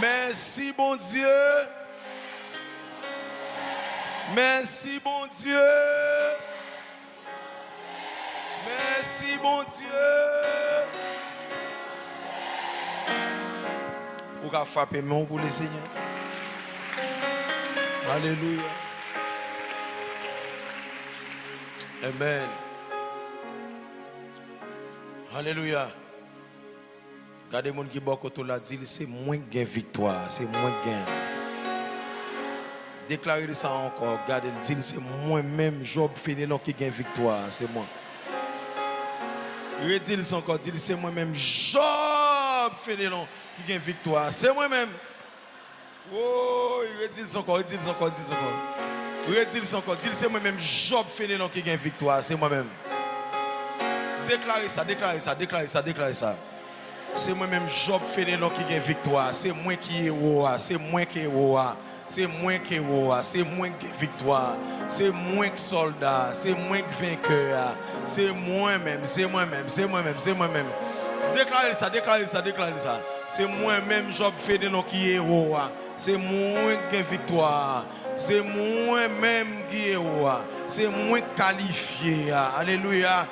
Merci, bon Dieu. Merci, bon Dieu. Merci, bon Dieu. Vous avez frappé mon pour le Seigneur. Alléluia. Amen. Alléluia. Regardez les gens qui sont autour là, dit c'est moins gain victoire, c'est moins gain. Déclarez ça encore, regardez, dit c'est moi-même Job Fénélon qui gagne victoire, c'est moi. Redis ça encore, dit c'est moi-même Job Fénélon qui gagne victoire, c'est moi-même. Oh, redis ça encore, redis ça encore, redis ça encore. Redis ça encore, dit c'est moi-même Job Fénélon qui gagne victoire, c'est moi-même. Déclarez ça, déclarez ça, déclarez ça, déclarez ça. C'est moi-même Job Fénélon qui gagne victoire. C'est moi qui est héros. C'est moi qui est héros. C'est moi qui est héros. C'est moi qui est victoire. C'est moi qui soldat. C'est moi qui vainqueur. C'est moi-même. C'est moi-même. C'est moi-même. C'est moi-même. Déclarez ça, déclarez ça, déclarez ça. C'est moi-même Job Fénélon qui est héros. C'est moi qui est victoire. C'est moi-même qui est héros. C'est moi qualifié. Alléluia.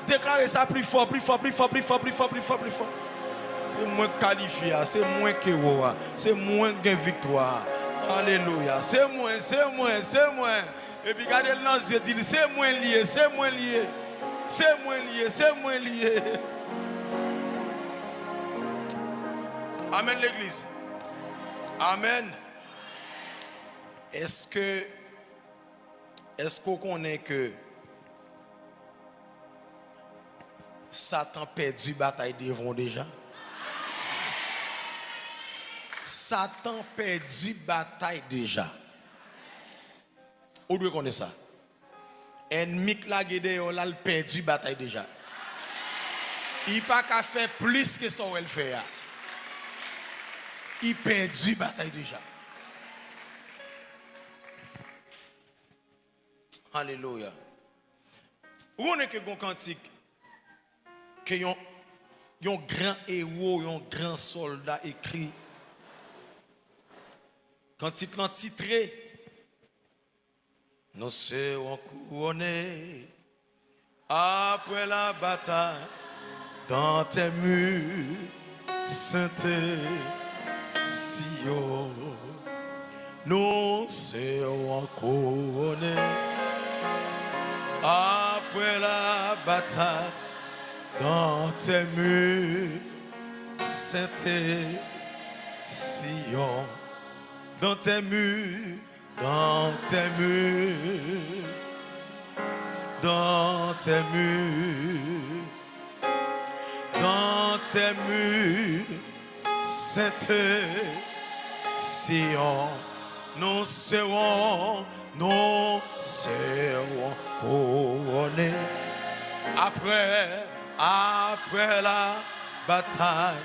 Déclarez ça plus fort, plus fort, plus fort, plus fort, plus fort, plus fort, plus fort. C'est moins qualifié, c'est moins que c'est moins gain victoire. Alléluia. C'est moins, c'est moins, c'est moins. Et puis regardez le nom, dit c'est moins lié, c'est moins lié. C'est moins lié, c'est moins lié. Amen l'église. Amen. Est-ce qu'on connaît que Satan perdu bataille devant déjà? Satan perdu bataille déjà. Où doit connaître ça? Ennemi qui l'a guidé, on l'a perdu bataille déjà. Il pas qu'à faire plus que ça qu'il fait. Il perdu bataille déjà. Alléluia. Où on est que bon cantique que un grand héros, un grand soldat écrit. Quand il l'a titré, nous serons couronnés après la bataille dans tes murs, Sainte Sion. Nous serons couronnés après la bataille dans tes murs, Sainte Sion. Dans tes murs, dans tes murs, dans tes murs, dans tes murs, Sainte Sion, nous serons couronnés après la bataille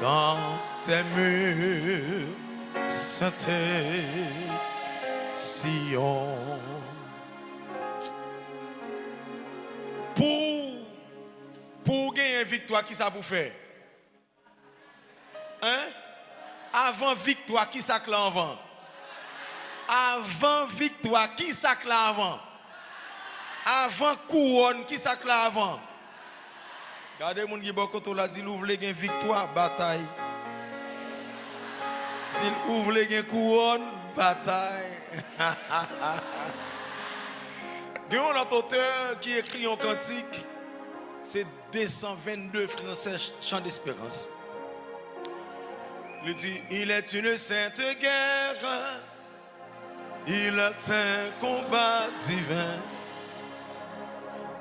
dans tes murs. Sainte Sion. Pour gagner une victoire, qui ça pour faire? Hein? Avant victoire, qui ça clé avant? Avant victoire, qui ça clé avant? Avant couronne, qui ça clé avant? Regardez mon qui beaucoup là dit ouvre les victoire, bataille. S'il ouvre les couronnes, bataille. Il y a un auteur qui écrit un cantique, c'est 222 français, chant d'espérance. Il dit, il est une sainte guerre, il est un combat divin,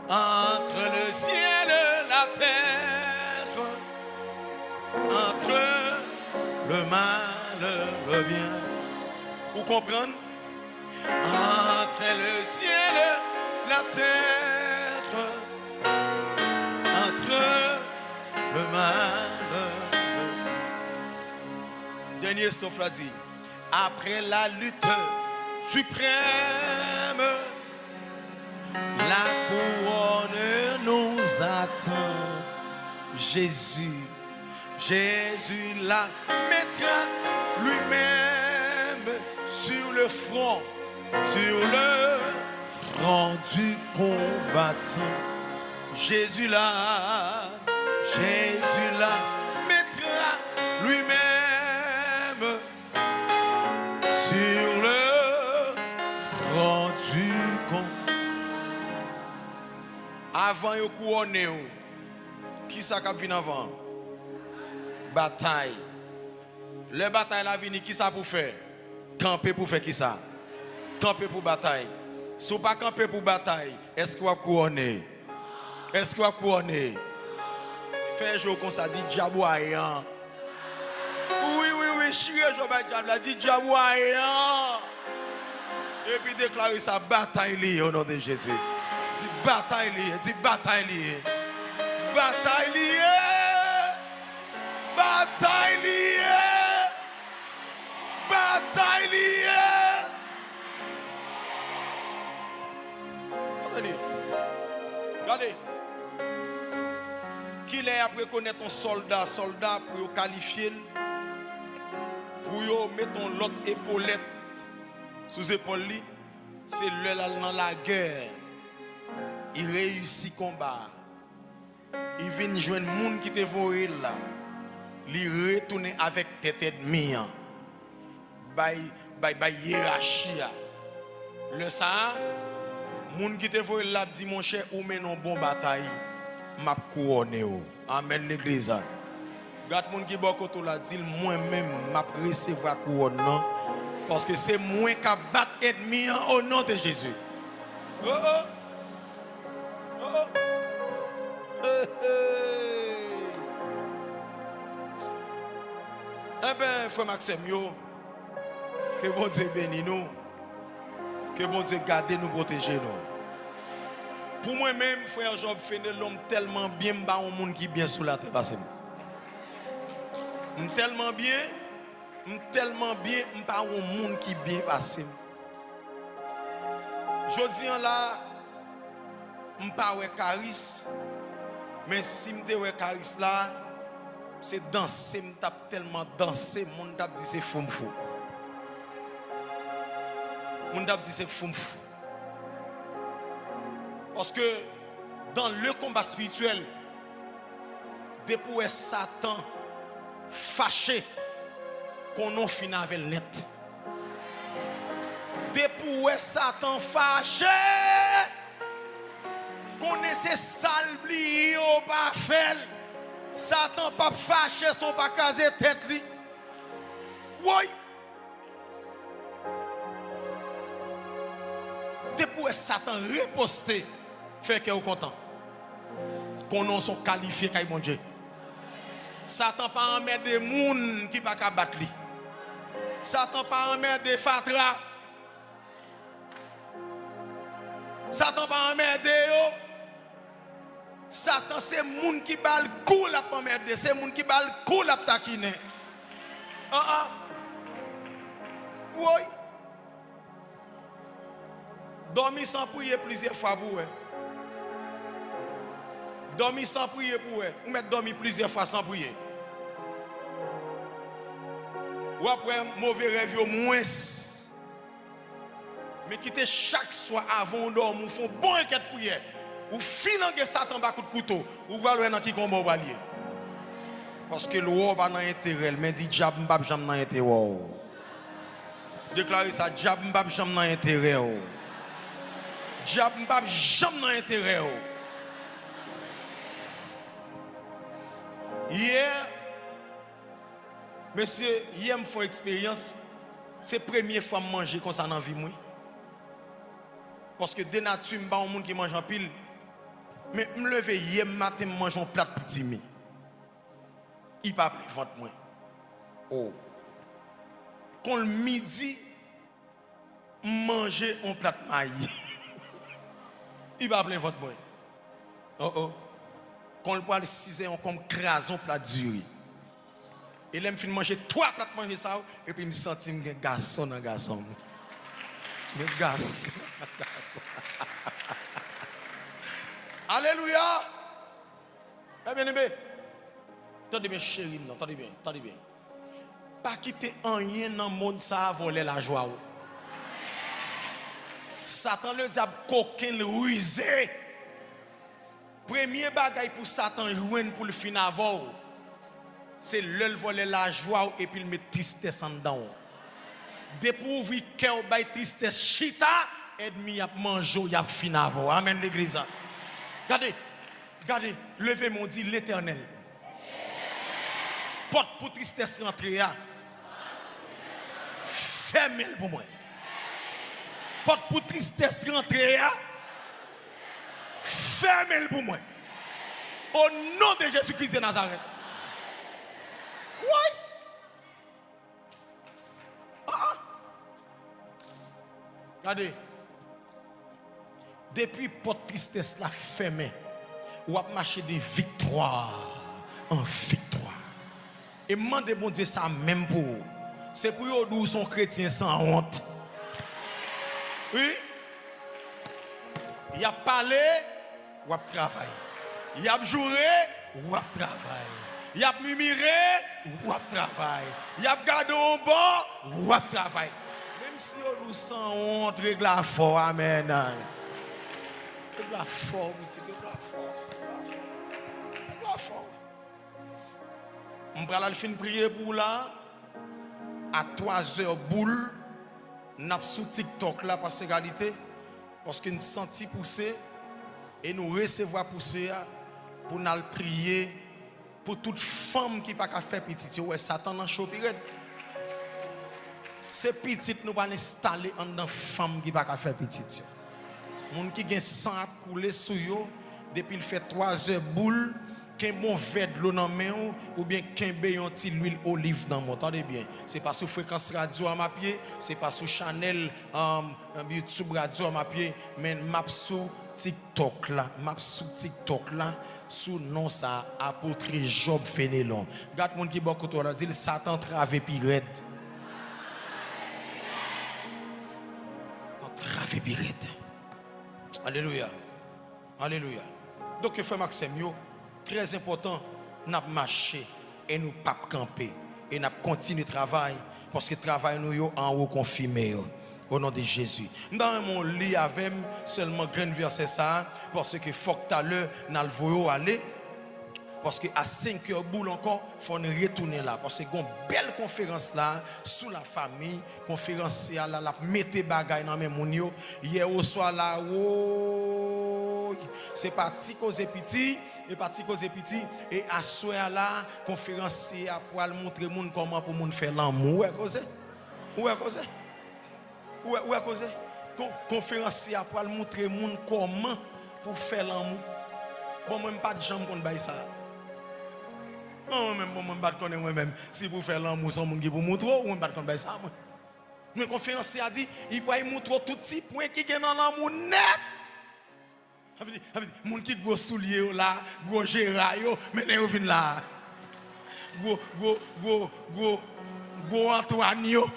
entre le ciel et la terre, entre le mal le bien. Vous comprenez? Entre le ciel et la terre, entre le mal. Dernier strophe l'a dit. Après la lutte suprême, la couronne nous attend. Jésus, Jésus la mettra lui-même sur le front du combattant. Jésus la mettra lui-même sur le front du combattant. Avant de couronner, qui ça qui vient avant? Bataille. Le bataille la vini, qui ça pour faire? Camper pour faire qui ça? Camper pour bataille. Si vous pas camper pour bataille, est-ce que vous couronner? Est-ce que vous couronner? Fais jour comme ça, dit diable ayant. Oui, chire je vais diable, dit diable ayant. Et puis déclarer sa bataille au nom de Jésus. Dit bataille liée, dit bataille liée. Bataille liée. Bataille liée. Bataille liée. Regardez. Qu'il est après connaître un soldat pour qualifier, pour mettre l'autre épaulette sous épaule, c'est le dans la guerre. Il réussit le combat. Il vient joindre les gens qui te voient là. Il retourne avec tête ennemie. By hiérarchie. Le ça, les gens qui te voient là dit mon cher, ou mène une bonne bataille. M'a couronné. Amen l'église. Regarde les gens qui sont là dit moi-même m'a recevoir couronne parce que c'est moi qui battre ennemi au nom de Jésus. Oh oh. Eh bien, frère Maxime, que bon Dieu bénisse nous, que bon Dieu garde nous, protège nous. Pour moi-même, frère Job Fenel, l'homme tellement bien, un monde qui est bien sous la terre. Tellement bien, pas un monde qui est bien passé. Je dis là, je ne suis pas charisme, mais si je suis charisme là, c'est danser, je tape tellement danser, mon tape dit c'est fou. Mon tape dit c'est fou. Parce que dans le combat spirituel, depuis Satan fâché qu'on en finit avec le net. Depuis Satan fâché qu'on essaie salblier au pas faire. Satan pas fâché son pas caser tête li. Oui. Depuis Satan riposté fait que vous content. Qu'on non sont qualifiés kay mon Dieu. Satan pas en mettre des moun qui pas battre li. Satan pas en mettre des fatra. Satan pas en mettre des Satan c'est moun qui bal kou la pas mettre, c'est moun qui bal kou la taquiner. Oui. Dormir sans prier plusieurs fois pour eux. Dormir sans prier pour eux. Ou mettre dormir plusieurs fois sans prier. Ou après mauvais rêve au moins. Mais quitter chaque soir avant de dormir, font bon enquête prière. Ou financer Satan bas coup de couteau. Ou voir dans qui combat va lier. Parce que le roi pas dans intérêt, mais dit diable m'pa jamais dans intérêt. Déclarer ça diable m'pa jamais dans intérêt. Diable m'pa jamais dans intérêt. Hier, monsieur, hier me font expérience. C'est la première fois que je mange comme ça dans la vie. Parce que de nature, je ne suis pas un monde qui mange en pile. Mais je me lève hier matin, je mange un plat petit. Il ne peut pas ventre moi. Oh. Quand le midi, je mange un plat de maïs. Il ne peut pas ventre moi. Oh oh. Quand le poil 6 heures, on comme crase un plat dur. Et là, je finis manger 3 plats de manger ça. Et puis, je me sens un garçon dans garçon. Mais garçon. Alléluia. Eh bien aimé. Attendez bien, chérie, attendez bien, attendez bien. Pas quitter rien dans le monde, ça a volé la joie. Satan le diable coquin le rusé. Premier bagaille pour Satan joindre pour le fin avant, c'est le voler la joie et puis le mettre tristesse en dedans. Dépourvu cœur by tristesse chita, ennemi a mangé, y a fin avant. Amen l'église. Regardez, levez mon dit l'Éternel. Porte pour tristesse rentrer. Fermez-le pour moi. Porte pour tristesse rentrer. Fermez-le pour moi. Au nom de Jésus-Christ de Nazareth. Oui. Regardez. Depuis porte tristesse la fermée, ou a marché de victoire en victoire. Et demandez bon Dieu ça même pour vous. C'est pour eux d'où sont chrétiens sans honte. Oui. Il a parlé, ou a travaillé. Il a juré, ou a travaillé. Il a murmuré, ou a travaillé. Il a gardé au bord, ou a travaillé. Même si on nous sans honte, règle la fort, amen. Règle la fort, règle la fort. Règle la fort. On va aller finir prier pour là. À 3h boule, n'a sous TikTok là parce que réalité, parce que nous senti pousser et nous recevoir pousser pour nous prier pour toute femme qui pas qu'à faire petite. Ouais, Satan dans chopirette. C'est petite nous va installer en dans femme qui pas qu'à faire petite. Moun qui gen sang à couler sur yo depuis il fait 3h boule. Qu'un bon verre de l'eau dans main ou bien qu'un béon petit l'huile olive dans mon. Entendez bien, c'est pas sous fréquence radio à ma pied, c'est pas sous Chanel YouTube radio à ma pied, mais map sous TikTok là, sous nom ça apôtre Job Fénélon. Regarde moun qui beaucoup toi dit Satan travé pirate. Travé pirate. Alléluia. Alléluia. Donc frère Maxime yo très important, nous marcher et nous pas camper et nous continuer le travail parce que le travail nous en haut confirmé au nom de Jésus. Dans mon lit avec seulement grand verset ça parce que faut que tout à l'heure nous aller parce que à 5h boule encore faut nous retourner là parce que une belle conférence là sous la famille conférence là la mettez bagaille dans mes moun yo hier au soir là c'est parti cause petit et parti cause petit et à soir là conférencier pour montrer moun comment pour moun faire l'amour ouais cause conférencier pour montrer moun comment pour faire l'amour bon même pas de jambe qu'on baille ça non même bon pas connaître moi même si vous faire l'amour sans moun qui pour montrer ou même pas qu'on baille ça moi mais conférencier a dit il va montrer tout petit point qui gagne dans l'amour net. Moun qui gros soulier là, gros géra yo, maintenant yo vinn là. Gros Antoine yo.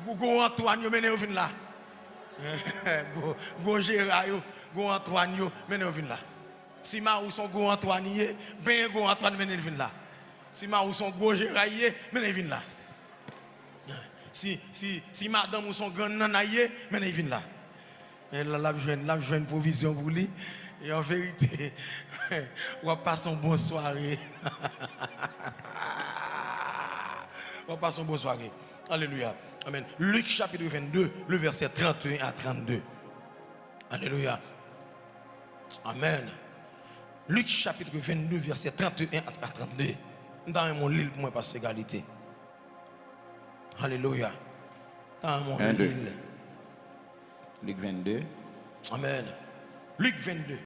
Gros Antoine yo maintenant yo vinn là. Gros géra yo, gros Antoine yo, maintenant yo vinn là. Si ma ou son gros Antoine yé, ben gros Antoine maintenant yo vinn là. Si ma ou son gros géra yé, maintenant yo vinn là. Si madame ou son grand nana yé, maintenant yo vinn là. Et là, la une provision pour lui. Et en vérité, on va passer une bonne soirée. On va passer une bonne soirée. Alléluia. Amen. Luc chapitre 22, le verset 31 à 32. Alléluia. Amen. Luc chapitre 22, verset 31 à 32. Dans mon livre pour moi, parce que égalité. Alléluia. Dans mon livre. Luc 22. Amen. Luc 22.